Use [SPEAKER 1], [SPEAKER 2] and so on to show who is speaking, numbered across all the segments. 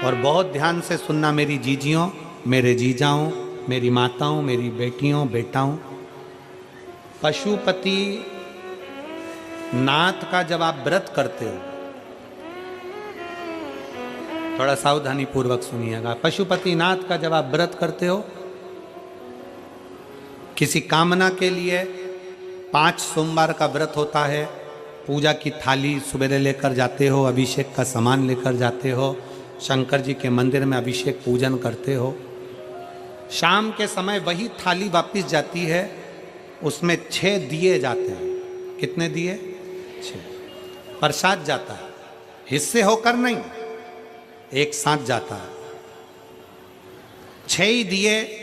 [SPEAKER 1] और बहुत ध्यान से सुनना मेरी जीजियों, मेरे जीजाओं, मेरी माताओं, मेरी बेटियों, बेटाओं। पशुपति नाथ का जब आप व्रत करते हो, थोड़ा सावधानी पूर्वक सुनिएगा। पशुपति नाथ का जब आप व्रत करते हो, किसी कामना के लिए 5 सोमवार का व्रत होता है, पूजा की थाली सुबह लेकर जाते हो, अभिषेक का सामान लेकर जाते हो, शंकर जी के मंदिर में अभिषेक पूजन करते हो। शाम के समय वही थाली वापस जाती है, उसमें 6 दिए जाते हैं। कितने दिए? 6। प्रसाद जाता है, हिस्से होकर नहीं, एक साथ जाता है। 6 ही दिए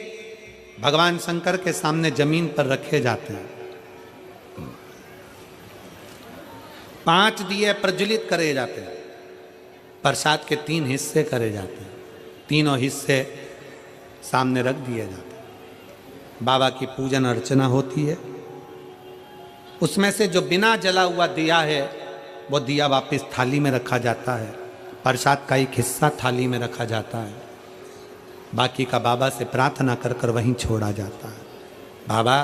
[SPEAKER 1] भगवान शंकर के सामने जमीन पर रखे जाते हैं। 5 दिए प्रज्वलित करे जाते हैं। प्रसाद के 3 हिस्से करे जाते हैं, तीनों हिस्से सामने रख दिए जाते हैं। बाबा की पूजन अर्चना होती है। उसमें से जो बिना जला हुआ दिया है, वो दिया वापस थाली में रखा जाता है। प्रसाद का एक हिस्सा थाली में रखा जाता है, बाकी का बाबा से प्रार्थना कर कर वहीं छोड़ा जाता है। बाबा,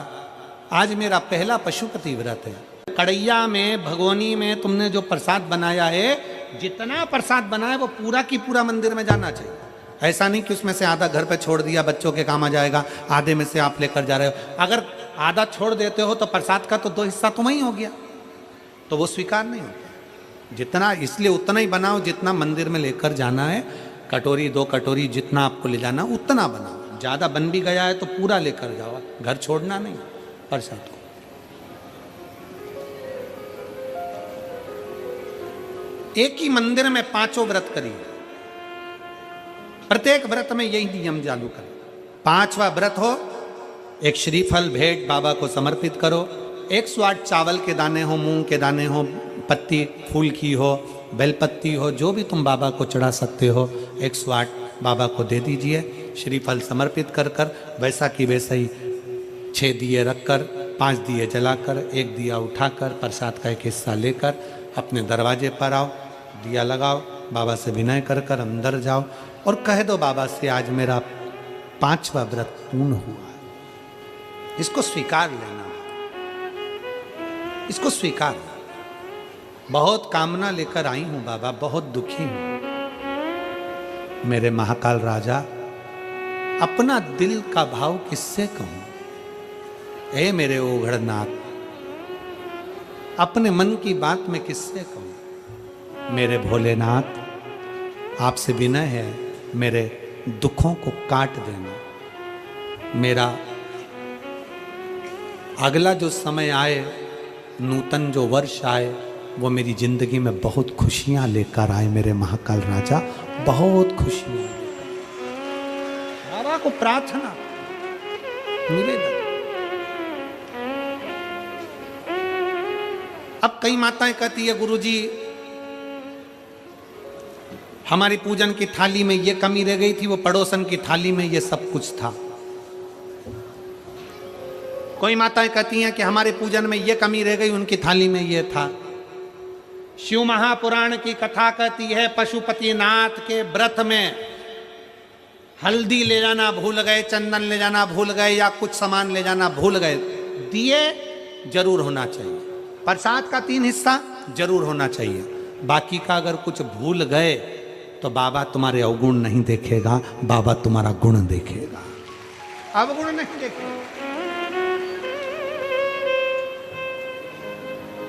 [SPEAKER 1] आज मेरा पहला पशुपति व्रत है। कड़ैया में, भगोनी में तुमने जो प्रसाद बनाया है, जितना प्रसाद बनाया वो पूरा की पूरा मंदिर में जाना चाहिए। ऐसा नहीं कि उसमें से आधा घर पे छोड़ दिया, बच्चों के काम आ जाएगा, आधे में से आप लेकर जा रहे हो। अगर आधा छोड़ देते हो तो प्रसाद का तो 2 हिस्सा तुम ही हो गया, तो वो स्वीकार नहीं होता। जितना, इसलिए उतना ही बनाओ जितना मंदिर में लेकर जाना है। कटोरी 2 कटोरी जितना आपको ले जाना उतना बनाओ। ज़्यादा बन भी गया है तो पूरा लेकर जाओ, घर छोड़ना नहीं प्रसाद को। एक ही मंदिर में 5 व्रत करिए, प्रत्येक व्रत में यही नियम चालू करें। 5वां व्रत हो, एक श्रीफल भेंट बाबा को समर्पित करो। 108 चावल के दाने हो, मूंग के दाने हो, पत्ती फूल की हो, बेलपत्ती हो, जो भी तुम बाबा को चढ़ा सकते हो, 108 बाबा को दे दीजिए। श्रीफल समर्पित कर कर वैसा की वैसा ही 6 दिए रखकर, 5 दिए जलाकर, 1 दिया उठाकर, प्रसाद का एक हिस्सा लेकर अपने दरवाजे पर आओ, दिया लगाओ, बाबा से विनय कर कर अंदर जाओ और कह दो बाबा से, आज मेरा 5वां व्रत पूर्ण हुआ है। इसको स्वीकार लेना, इसको स्वीकार। बहुत कामना लेकर आई हूं बाबा, बहुत दुखी हूं। मेरे महाकाल राजा, अपना दिल का भाव किससे कहूं? ए मेरे ओघड़नाथ, अपने मन की बात में किससे कहूं? मेरे भोलेनाथ, आपसे विनय है, मेरे दुखों को काट देना। मेरा अगला जो समय आए, नूतन जो वर्ष आए, वो मेरी जिंदगी में बहुत खुशियां लेकर आए। मेरे महाकाल राजा, बहुत खुशियां। बाबा को प्रार्थना मिलेगा। अब कई माताएं कहती है, गुरुजी हमारी पूजन की थाली में ये कमी रह गई थी, वो पड़ोसन की थाली में ये सब कुछ था। कोई माताएं कहती हैं कि हमारे पूजन में ये कमी रह गई, उनकी थाली में ये था। शिव महापुराण की कथा कहती है, पशुपति नाथ के व्रत में हल्दी ले जाना भूल गए, चंदन ले जाना भूल गए, या कुछ सामान ले जाना भूल गए। दिए जरूर होना चाहिए, प्रसाद का 3 हिस्सा जरूर होना चाहिए। बाकी का अगर कुछ भूल गए तो बाबा तुम्हारे अवगुण नहीं देखेगा, बाबा तुम्हारा गुण देखेगा, अवगुण नहीं देखेगा।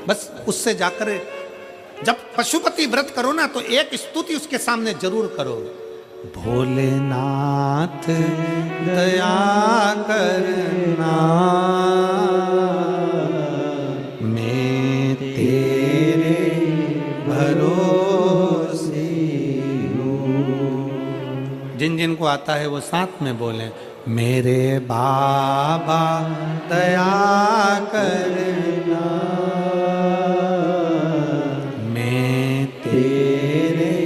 [SPEAKER 1] बस उससे जाकर जब पशुपति व्रत करो ना, तो एक स्तुति उसके सामने जरूर करो। भोलेनाथ दया करना, मैं तेरे भरोसे हूँ। जिन जिन को आता है वो साथ में बोले, मेरे बाबा दया करना, मैं तेरे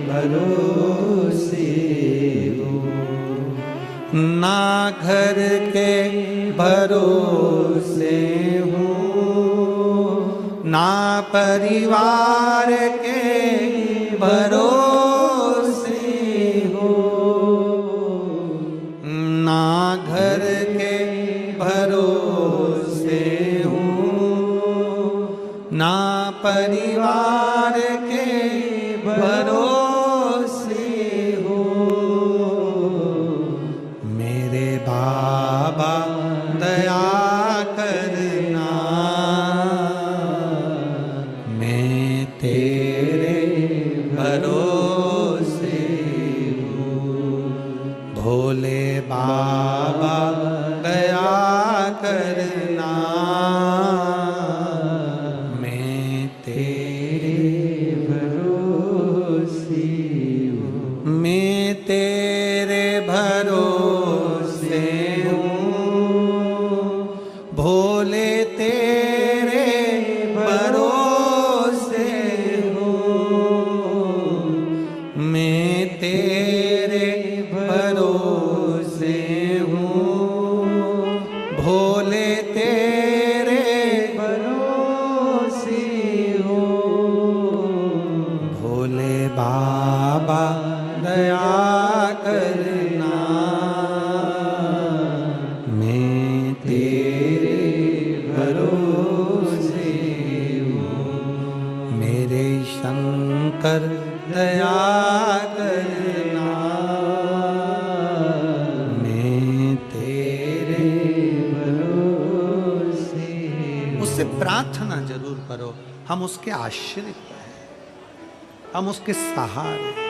[SPEAKER 1] भरोसे हूँ। ना घर के भरोसे हूँ, ना परिवार के भरोसे भोले बाबा दया करना, मैं तेरे भरोसे हूँ, मैं तेरे भरोसे हूँ, भोले तेरे भरोसे हूँ, मैं तेरे भरोसे हूँ, भोले तेरे भरोसे हूँ, भोले बाबा दया करना, मैं तेरे भरोसे हूँ, मेरे शंकर दया करना, मैं तेरे भरोसे। उससे प्रार्थना जरूर करो, हम उसके आश्रित हैं, हम उसके सहारे।